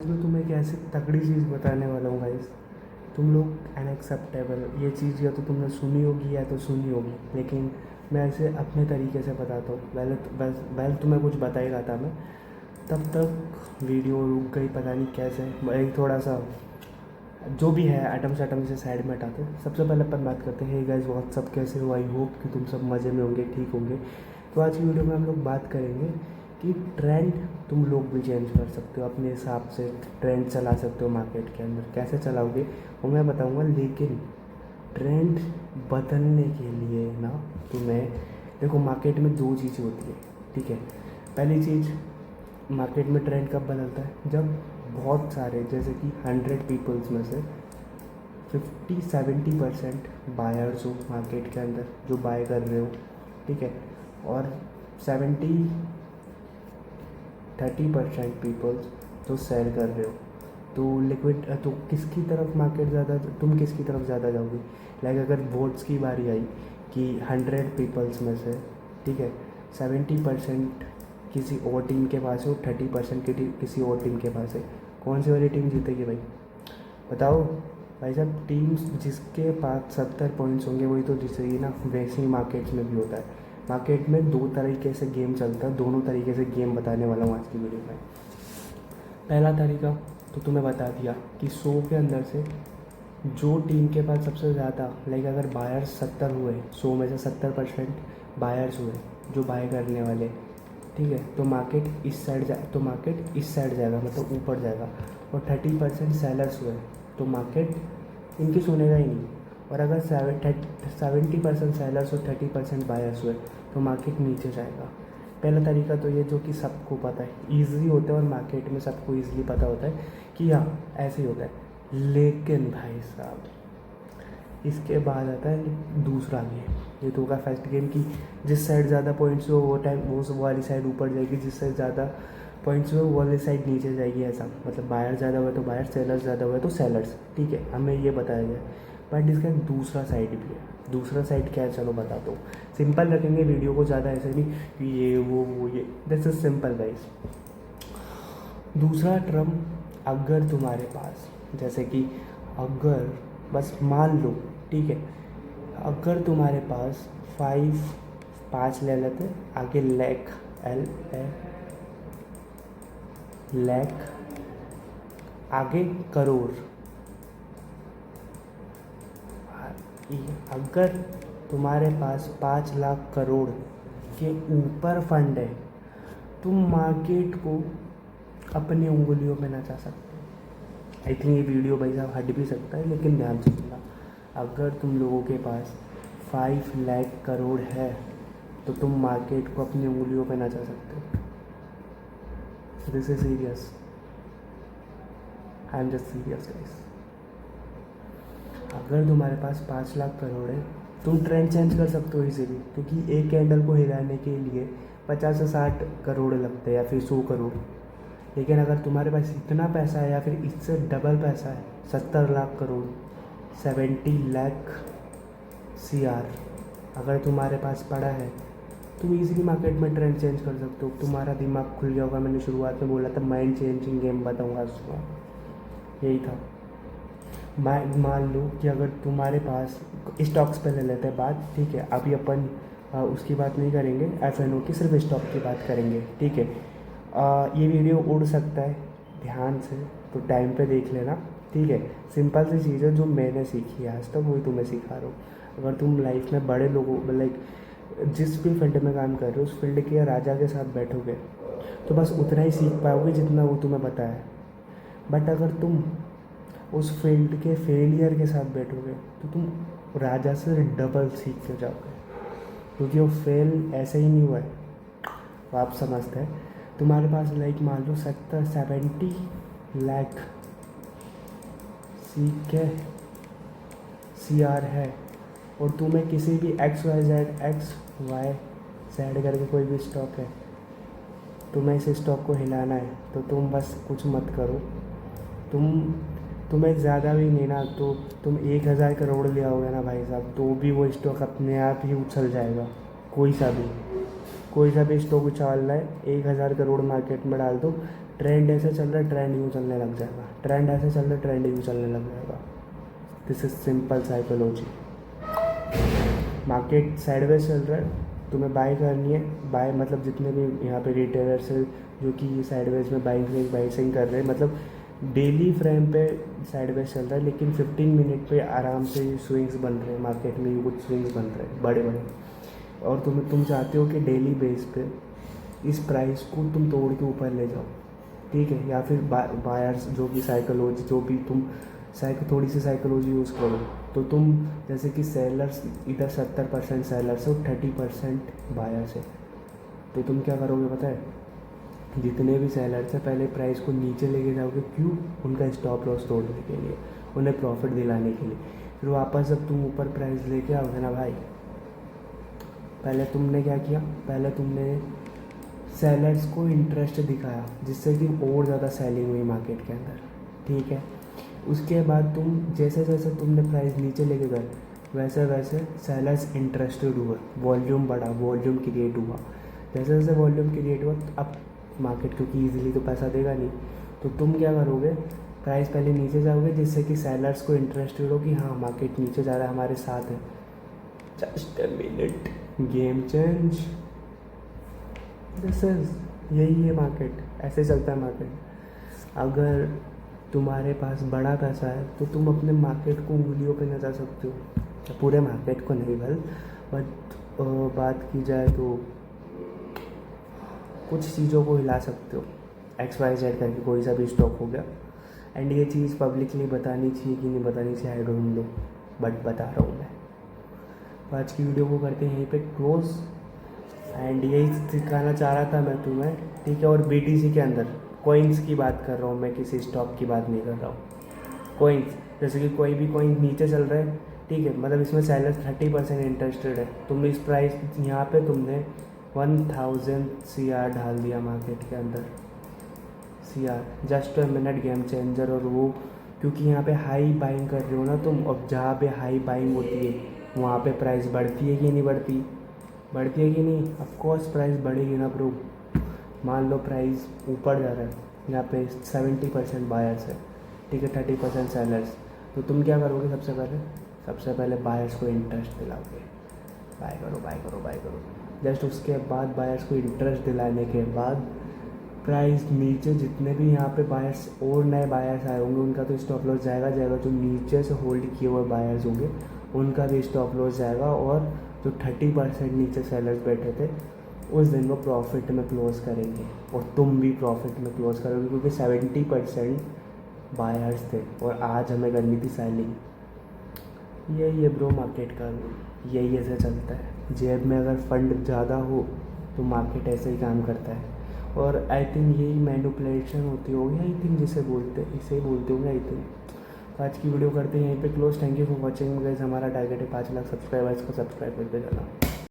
मैं तुम्हें एक ऐसी तगड़ी चीज़ बताने वाला हूँ गाइस। तुम लोग अनएक्सेप्टेबल ये चीज़ या तो तुमने सुनी होगी या तो सुनी होगी, लेकिन मैं ऐसे अपने तरीके से बताता हूँ। पहले तुम्हें कुछ बता ही रहा था मैं, तब तक वीडियो रुक गई, पता नहीं कैसे। एक थोड़ा सा जो भी है एटम से से साइड में हटाते हैं। सबसे पहले अपन बात करते हैं, हे गाइस व्हाट्सअप कैसे हो। आई होप कि तुम सब मज़े में होंगे, ठीक होंगे। तो आज की वीडियो में हम लोग बात करेंगे कि ट्रेंड तुम लोग भी चेंज कर सकते हो, अपने हिसाब से ट्रेंड चला सकते हो मार्केट के अंदर। कैसे चलाओगे वो मैं बताऊंगा, लेकिन ट्रेंड बदलने के लिए ना तुम्हें देखो, मार्केट में दो चीज़ें होती है, ठीक है। पहली चीज़, मार्केट में ट्रेंड कब बदलता है, जब बहुत सारे जैसे कि 100 पीपल्स में से 50-70% बायर्स हो मार्केट के अंदर जो बाय कर रहे हो, ठीक है, और 70-30% पीपल्स जो सेल कर रहे हो। तो लिक्विड तो किसकी तरफ मार्केट ज़्यादा, तुम किसकी तरफ ज़्यादा जाओगे। लाइक अगर वोट्स की बारी आई कि 100 पीपल्स में से, ठीक है, 70% किसी और टीम के पास है और 30% किसी और टीम के पास है, कौन सी वाली टीम जीतेगी भाई, बताओ। भाई साहब, टीम्स जिसके पास 70 पॉइंट्स होंगे वही तो जीतेगी ना। वैसे ही मार्केट्स में भी होता है। मार्केट में दो तरीके से गेम चलता है, दोनों तरीके से गेम बताने वाला हूँ आज की वीडियो में। पहला तरीका तो तुम्हें बता दिया कि 100 के अंदर से जो टीम के पास सबसे ज़्यादा, लाइक अगर बायर्स 70 हुए, 100 में से 70% बायर्स हुए जो बाय करने वाले, ठीक है, तो मार्केट इस साइड जाएगा, मतलब ऊपर जाएगा। और 30% सेलर्स हुए तो मार्केट इनकी सुनेगा ही नहीं। और अगर 70% सेलर्स और 30% बायर्स हुए तो मार्केट नीचे जाएगा। पहला तरीका तो ये जो कि सबको पता है, ईज़ी होता है और मार्केट में सबको ईज़िली पता होता है कि हाँ ऐसे ही होता है। लेकिन भाई साहब, इसके बाद आता है दूसरा गेम। ये तो होगा फर्स्ट गेम की जिस साइड ज़्यादा पॉइंट्स हो वो टाइम वो वाली साइड ऊपर जाएगी, जिस साइड ज़्यादा पॉइंट्स हो वो वाली साइड नीचे जाएगी। ऐसा मतलब बायर ज़्यादा हुआ तो बायर, सेलर्स ज़्यादा हुआ तो सेलर्स, ठीक है, हमें ये बताया गया। बट इसका एक दूसरा साइड भी है। दूसरा साइड क्या है, चलो बताता हूँ। सिंपल रखेंगे वीडियो को, ज़्यादा ऐसे नहीं कि ये वो ये, दिस इज सिंपल गाइस। दूसरा टर्म, अगर तुम्हारे पास जैसे कि अगर बस मान लो, ठीक है, अगर तुम्हारे पास 5 ले लेते आगे, लैख लैख आगे करोड़। अगर तुम्हारे पास 5 लाख करोड़ के ऊपर फंड है, तुम मार्केट को अपनी उंगलियों में नचा सकते हो। आई थिंक ये वीडियो भाई साहब हट भी सकता है, लेकिन ध्यान से सुनना। अगर तुम लोगों के पास 5 लाख करोड़ है तो तुम मार्केट को अपनी उंगलियों पे नचा सकते हो। This is serious, I am just serious guys. अगर तुम्हारे पास 5 लाख करोड़ है, तुम ट्रेंड चेंज कर सकते हो इजीली, क्योंकि एक कैंडल को हिलाने के लिए 50 से 60 करोड़ लगते हैं या फिर 100 करोड़। लेकिन अगर तुम्हारे पास इतना पैसा है या फिर इससे डबल पैसा है, 70 लाख करोड़, 70 लाख CR अगर तुम्हारे पास पड़ा है, तुम इजीली मार्केट में ट्रेंड चेंज कर सकते हो। तुम्हारा दिमाग खुल गया होगा। मैंने शुरुआत में बोला था माइंड चेंजिंग गेम बताऊंगा उसको, यही था। मान लो कि अगर तुम्हारे पास स्टॉक्स पे ले लेते हैं बात, ठीक है, अभी अपन उसकी बात नहीं करेंगे, FNO की, सिर्फ स्टॉक की बात करेंगे, ठीक है। ये वीडियो उड़ सकता है, ध्यान से तो टाइम पे देख लेना, ठीक है। सिंपल सी चीज़ है जो मैंने सीखी है आज तक, वही तुम्हें सिखा रहा हूँ। अगर तुम लाइफ में बड़े लोगों, लाइक जिस भी फील्ड में काम कर रहे हो उस फील्ड के राजा के साथ बैठोगे तो बस उतना ही सीख पाओगे जितना वो तुम्हें बताया है। बट अगर तुम उस फील्ड के फेलियर के साथ बैठोगे तो तुम राजा से डबल सीख के जाओगे, क्योंकि वो फेल ऐसे ही नहीं हुआ है, वो आप समझते हैं। तुम्हारे पास लाइक मान लो 70 लाख CR है और तुम्हें किसी भी XYZ करके कोई भी स्टॉक है, तुम्हें इस स्टॉक को हिलाना है, तो तुम बस कुछ मत करो। तुम्हें ज़्यादा भी नहीं ना, तो तुम 1000 करोड़ ले आओगे ना भाई साहब, तो भी वो स्टॉक अपने आप ही उछल जाएगा। कोई सा भी स्टॉक उछालना है, 1000 करोड़ मार्केट में डाल दो, ट्रेंड ऐसा चल रहा है, ट्रेंड यूँ चलने लग जाएगा, ट्रेंड ऐसा चल रहा है, ट्रेंड यूँ चलने लग जाएगा। This is simple psychology. Market sideways चल रहा है, तुम्हें बाय करनी है, बाय मतलब जितने भी यहाँ पे रिटेलर्स है जो कि साइडवेज में बाइंग कर रहे हैं, मतलब डेली फ्रेम पे साइडवेज चल रहा है, लेकिन 15 मिनट पे आराम से स्विंग्स बन रहे हैं मार्केट में, कुछ स्विंग्स बन रहे हैं बड़े बड़े। और तुम चाहते हो कि डेली बेस पे इस प्राइस को तुम तोड़ के ऊपर ले जाओ, ठीक है, या फिर बायर्स जो भी साइकोलॉजी, जो भी तुम थोड़ी सी साइकोलॉजी यूज़ करो, तो तुम जैसे कि सेलर्स इधर 70% सेलर्स है और 30% बायर्स है, तो तुम क्या करोगे पता है, जितने भी सेलर्स हैं पहले प्राइस को नीचे लेके जाओगे, क्यों, उनका स्टॉप लॉस तोड़ने के लिए, उन्हें प्रॉफिट दिलाने के लिए। फिर वापस जब तुम ऊपर प्राइस लेके आओगे ना भाई, पहले तुमने क्या किया, पहले तुमने सेलर्स को इंटरेस्ट दिखाया, जिससे कि और ज़्यादा सेलिंग हुई मार्केट के अंदर, ठीक है। उसके बाद तुम जैसे जैसे तुमने प्राइस नीचे लेके गए, वैसे वैसे सेलर्स इंटरेस्टेड हुए, वॉल्यूम बढ़ा, वॉल्यूम क्रिएट हुआ, जैसे जैसे वॉल्यूम क्रिएट हुआ, अब मार्केट क्योंकि ईजिली तो पैसा देगा नहीं, तो तुम क्या करोगे, प्राइस पहले नीचे जाओगे, जिससे कि सेलर्स को इंटरेस्टेड हो कि हाँ मार्केट नीचे जा रहा है, हमारे साथ है। Just a minute, game change, this is, यही है मार्केट, ऐसे चलता है मार्केट। अगर तुम्हारे पास बड़ा पैसा है तो तुम अपने मार्केट को उंगलियों पे नचा सकते हो, पूरे मार्केट को नहीं बट बात की जाए तो कुछ चीज़ों को हिला सकते हो, XYZ करके कोई सा भी स्टॉक हो गया। एंड ये चीज़ पब्लिकली बतानी चाहिए कि नहीं बतानी चाहिए, आई डोंट नो, बट बता रहा हूँ मैं। तो आज की वीडियो को करते हैं यहीं पे क्लोज, एंड यही सिखाना चाह रहा था मैं तुम्हें, ठीक है। और BTC के अंदर कॉइन्स की बात कर रहा हूँ मैं, किसी स्टॉक की बात नहीं कर रहा हूँ। कॉइन्स जैसे कि कोई भी कॉइन नीचे चल रहा है, ठीक है, मतलब इसमें सेलर्स 30% इंटरेस्टेड है, तुम इस प्राइस यहाँ पे तुमने 1000 CR डाल दिया मार्केट के अंदर, CR, just a minute, game changer. और वो क्योंकि यहाँ पे हाई बाइंग कर रहे हो ना तुम, और जहाँ पे हाई बाइंग होती है वहाँ पे प्राइस बढ़ती है कि नहीं बढ़ती, बढ़ती है कि नहीं, ऑफकोर्स प्राइस बढ़ेगी ना ब्रो। मान लो प्राइस ऊपर जा रहा है, यहाँ पे 70% बायर्स है, ठीक है, 30% सेलर्स, तो तुम क्या करोगे, सबसे पहले बायर्स को इंटरेस्ट दिलाओगे, बाय करो बाय करो बाय करो। जस्ट उसके बाद बायर्स को इंटरेस्ट दिलाने के बाद प्राइस नीचे, जितने भी यहाँ पे बायर्स और नए बायर्स आए होंगे उनका तो स्टॉप लॉस जाएगा, जो नीचे से होल्ड किए हुए बायर्स होंगे उनका भी स्टॉप लॉस जाएगा, और जो 30% नीचे सेलर्स बैठे थे उस दिन वो प्रॉफिट में क्लोज करेंगे, और तुम भी प्रॉफिट में क्लोज करोगे, क्योंकि 70% बायर्स थे और आज हमें करनी थी सेलिंग। यही है ब्रो मार्केट का, यही ऐसे चलता है। जेब में अगर फंड ज़्यादा हो तो मार्केट ऐसे ही काम करता है, और आई थिंक यही मैनिपुलेशन होती होगी, आई थिंक जिसे बोलते, इसे ही बोलते होंगे आई थिंक। तो आज की वीडियो करते हैं यहीं पे close. Thank you for watching guys, हमारा टारगेट है 5 लाख सब्सक्राइबर्स को, सब्सक्राइब करके जाना।